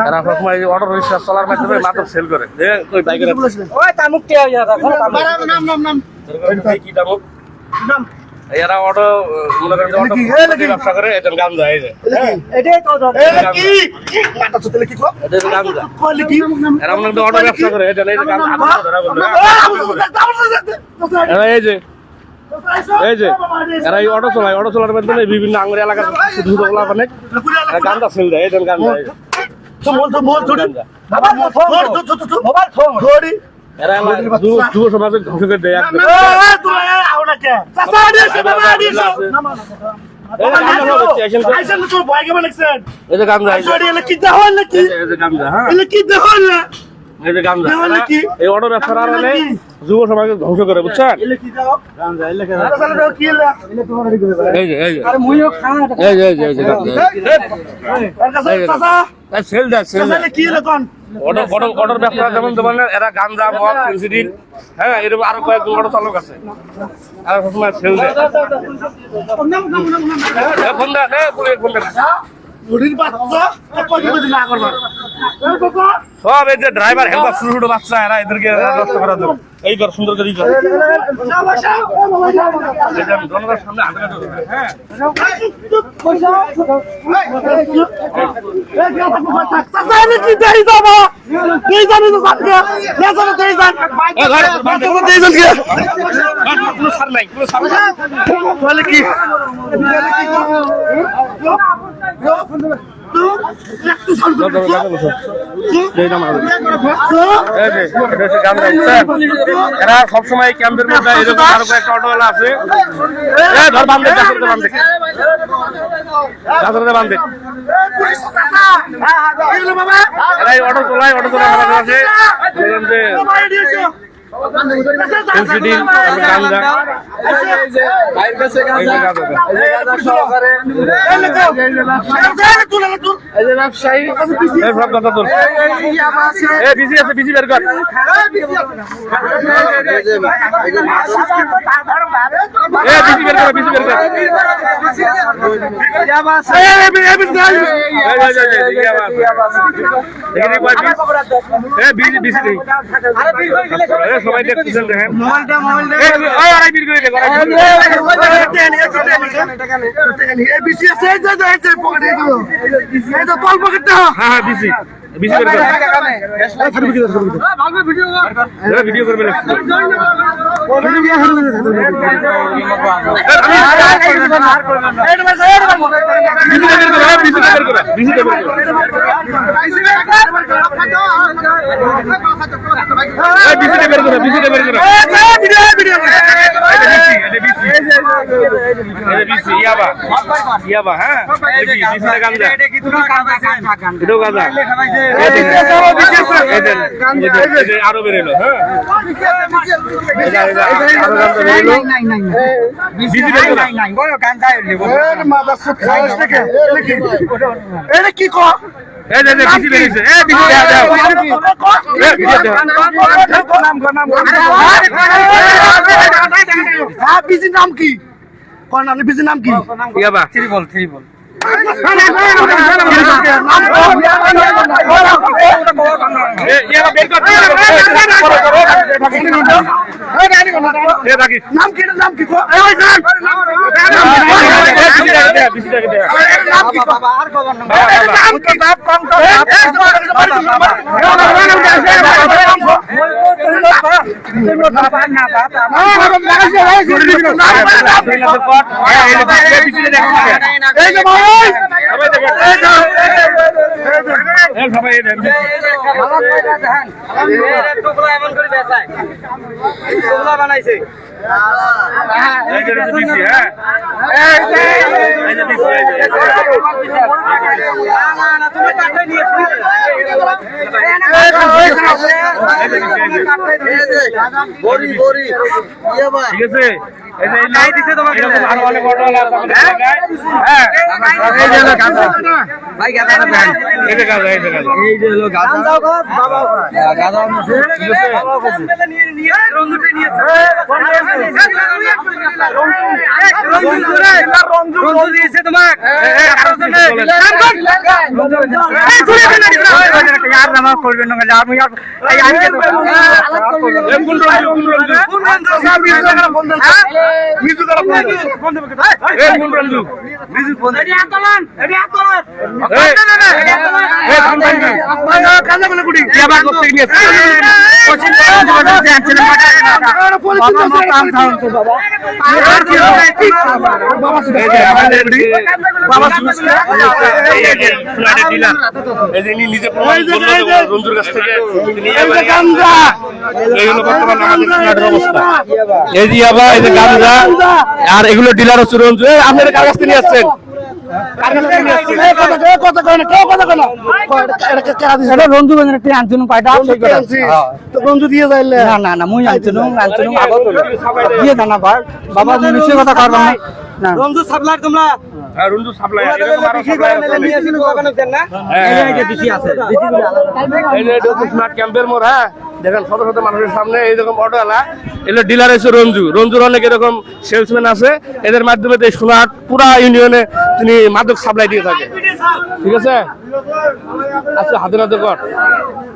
এরা সবসময় auto rickshaw চলার মাধ্যমে মাত্র সেল করে ওই বাইকের কি দামক এরা অটো মনে করেন অটো ব্যবসা করে এটা গাঞ্জা এই যে এটাই তো কি মাথা চলে কি কো এটা গাঞ্জা কইলে কি এরা মনে করেন অটো ব্যবসা করে এটা এই গাঞ্জা ধরা বলবে এই যে এরা এই অটো চলার মাধ্যমে বিভিন্ন আঙ্গুরি এলাকার শুধু বলা মানে গাঞ্জা সেল দেয় এটা গাঞ্জা যুব সমাজের ধ্বংস করে দেয় এই অটো ব্যবসা যুব সমাজকে ধ্বংস করে বুঝছেন অটোর ব্যবসা যেমন এরা গাঞ্জা মদ পেন্সিডিল হ্যাঁ এরকম আরো কয়েকজন অটো চালক আছে আর সবসময় সেল দেয় ফোন দেন সব এই যে ড্রাইভার হেল্পার ছোট ছোট বাচ্চা এরা এদেরকে নষ্ট করার জন্য এই কর সুন্দর করে সামনে এরা সবসময় ক্যাম্পের মধ্যে এরকম আরো কয়েকটা অটোওয়ালা আছে ধর বান্ধে এরা অটো চলায় আমাদের আছে সবাই দেখতেছেন দেখেন ভিডিও করবে আরো বেরোলো হ্যাঁ কি কর নাম কি নাম কি ত্রিবল বানাইছে ঠিক আছে নাই দিছে তোমাকে আর অনেক অটো আছে আমাদের জায়গায় হ্যাঁ এই যে গাঁজা ভাই গাঁজা ভাই এই যে গাঁজা এই যে হলো গাঁজা বাবা গাঁজা বাবা নিয়ে রঞ্জুতে নিয়েছে রঞ্জু দিয়েছে তোমাকে यार नाम खोल देना यार मैं यार आई के कुल रंजू साहब ये जगह फोन दे मिजू का फोन दे ए कुल रंजू मिजू फोन दे एडी आंदोलन ए हम भाई काजा बोले गुडी क्या बात करते हैं कोचिंग चले काम था तो बाबा बाबा सुन बाबा सुन এই যে নিজে প্রমাণ করলো রঞ্জুর কাছ থেকে গাঞ্জা এই হলো বর্তমান আমাদের ফ্ল্যাটের অবস্থা এই যে ইয়াবা এই যে গাঞ্জা আর এগুলো ডিলার হচ্ছে রঞ্জু আপনারা কার কাছ থেকে নিয়ে আসছেন রঞ্জু আনছিল রঞ্জু দিয়ে যাইলে না না মুই আনছিল আগত দিয়ে না ভাই বাবা নিশ্চয় কথা করবা না রঞ্জু সাপ্লাই তোমরা রঞ্জু সাপ্লাই এরকম আরো সাপ্লাই নিয়েছিল দোকানে দেন না এই যে বেশি আছে এই যে স্মার্ট ক্যাম্পের মোড় হ্যাঁ দেখেন শত শত মানুষের সামনে এইরকম অটোওয়ালা এগুলো ডিলার এসে রঞ্জুর অনেক এরকম সেলসম্যান আছে এদের মাধ্যমে সোনাহাট পুরা ইউনিয়নে তিনি মাদক সাপ্লাই দিয়ে থাকে ঠিক আছে আচ্ছা হাতে নাতে কর